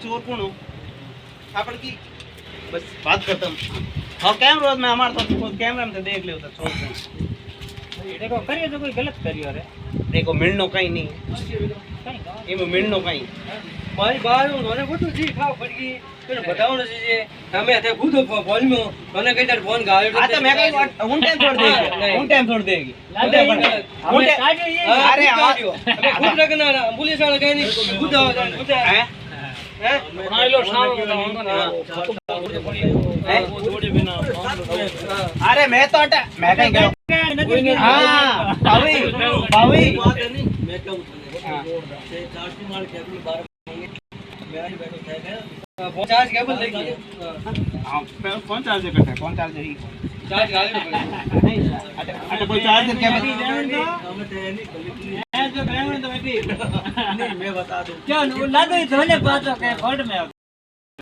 चोर कौन हो अपन की बस बात करता हूँ हाँ कैमरा में हमारे तो कैमरा में तो देख ले होता चोर कौन देखो करियो तो कोई गलत करियो रे देखो मिलनो कहीं नहीं ये में मिलनो कहीं भाई बाहर उन्होंने वो तो जी खाओ पड़गी फिर बताओ ना जी हमें थे खुद फोन में मैंने कहीं तर फोन गाड़ी हाँ तो मैं कहीं उन टाइम छोड़ देगी अरे खुद रखना ना पुलिस वाला कहीं नहीं खुद हैं बना लो शाम को अरे मैं तो हटा मैं कहीं गया हाँ भाभी भाभी मैं क्या से चार्ज मार के अपनी बार मेरा ही बैठो था चार्ज केबल लेके हाँ कौन चार्जर करता है कौन चार्जर ही चार्ज गाड़ी में अच्छा कोई चार्जर केबल हमें तो नहीं मैं बता दूं क्या ला दो धोने बातों के फोल्ड में